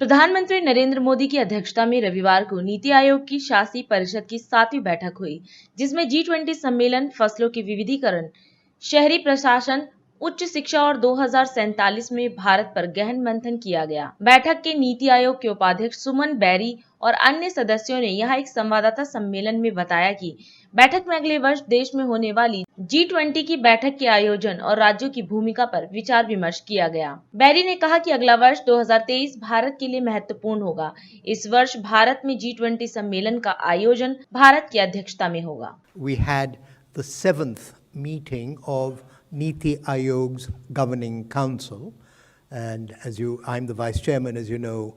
प्रधानमंत्री नरेंद्र मोदी की अध्यक्षता में रविवार को नीति आयोग की शासी परिषद की 7वीं बैठक हुई, जिसमें G20 सम्मेलन, फसलों की विविधीकरण, शहरी प्रशासन, उच्च शिक्षा और 2047 में भारत पर गहन मंथन किया गया। बैठक के नीति आयोग के उपाध्यक्ष सुमन बैरी और अन्य सदस्यों ने यहां एक संवाददाता सम्मेलन में बताया कि बैठक में अगले वर्ष देश में होने वाली G20 की बैठक के आयोजन और राज्यों की भूमिका पर विचार विमर्श किया गया। बैरी ने कहा कि अगला वर्ष 2023 भारत के लिए महत्वपूर्ण होगा। इस वर्ष भारत में G20 सम्मेलन का आयोजन भारत की अध्यक्षता में होगा। We had the 7th meeting of Niti Ayog's Governing Council, and I'm the Vice Chairman, as you know,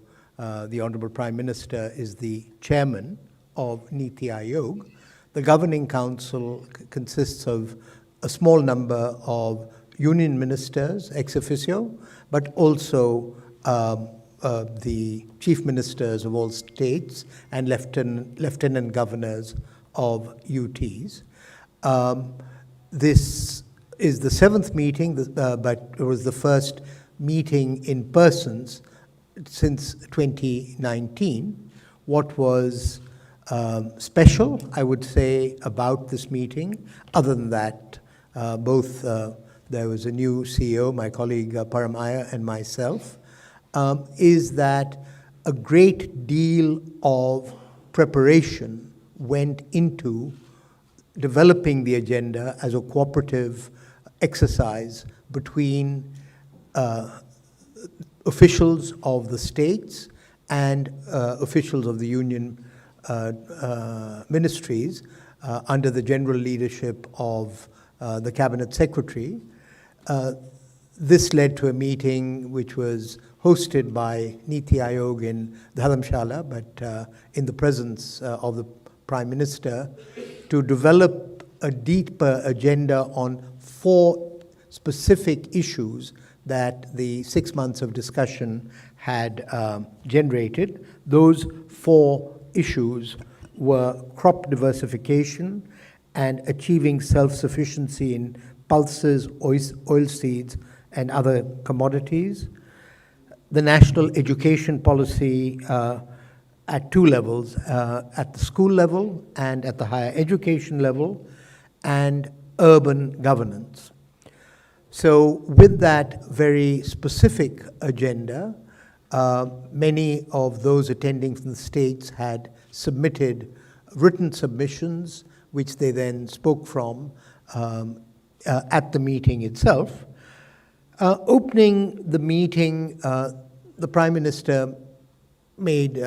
the Honorable Prime Minister is the Chairman of Niti Ayog. The Governing Council consists of a small number of union ministers ex officio, but also the chief ministers of all states and lieutenant governors of UTs. This is the 7th meeting, but it was the first meeting in persons since 2019. What was special, I would say, about this meeting, other than that, there was a new CEO, my colleague Param Iyer, and myself, is that a great deal of preparation went into developing the agenda as a cooperative exercise between officials of the states and officials of the union ministries under the general leadership of the cabinet secretary. This led to a meeting which was hosted by Niti Ayog in Dharamshala, but in the presence of the Prime Minister, to develop a deeper agenda on 4 specific issues that the 6 months of discussion had generated. Those 4 issues were crop diversification and achieving self-sufficiency in pulses, oilseeds, and other commodities. The national education policy at 2 levels, at the school level and at the higher education level, and urban governance. So with that very specific agenda, many of those attending from the states had submitted written submissions, which they then spoke from at the meeting itself. Opening the meeting, the Prime Minister made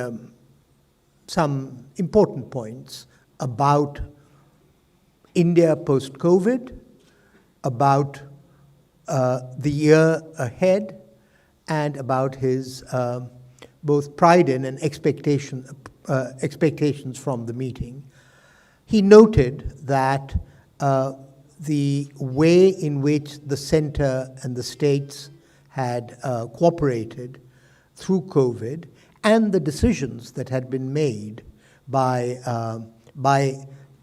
some important points about India post-COVID, about the year ahead, and about his both pride in and expectations from the meeting. He noted that the way in which the center and the states had cooperated through COVID and the decisions that had been made by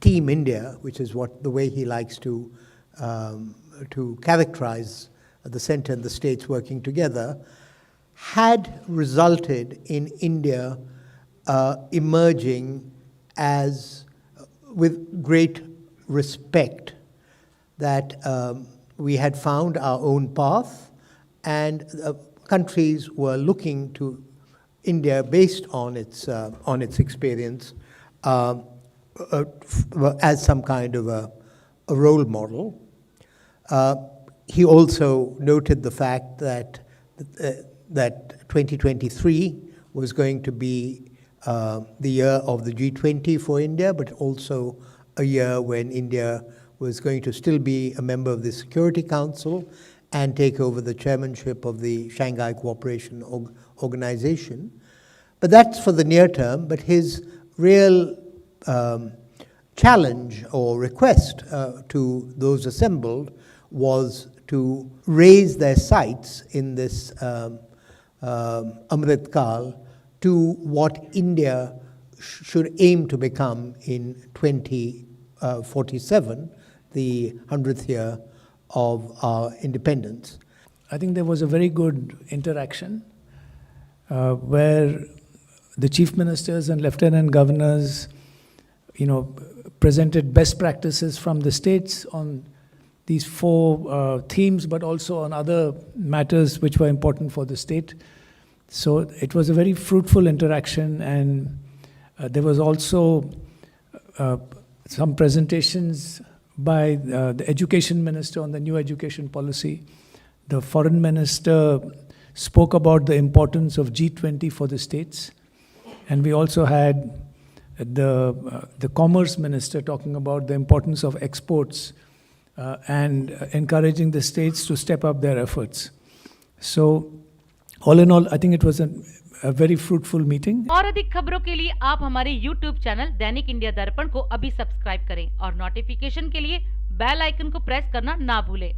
Team India, which is the way he likes to characterize the center and the states working together, had resulted in India emerging as with great respect, that we had found our own path, and countries were looking to India based on its experience as some kind of a role model. He also noted the fact that 2023 was going to be the year of the G20 for India, but also a year when India was going to still be a member of the Security Council and take over the chairmanship of the Shanghai Cooperation Organization. But that's for the near term, but his real challenge or request to those assembled was to raise their sights in this Amrit Kal to what India should aim to become in 2047, the 100th year of our independence. I think there was a very good interaction. where the chief ministers and lieutenant governors, presented best practices from the states on these four themes, but also on other matters which were important for the state. So it was a very fruitful interaction, and there was also some presentations by the education minister on the new education policy. The foreign minister spoke about the importance of G20 for the states, and we also had the commerce minister talking about the importance of exports and encouraging the states to step up their efforts. So all in all, I think it was a very fruitful meeting. और अधिक खबरों के लिए आप हमारे YouTube channel दैनिक India दर्पण को अभी सब्सक्राइब करें और नोटिफिकेशन के लिए बेल आइकन को प्रेस करना ना भूलें।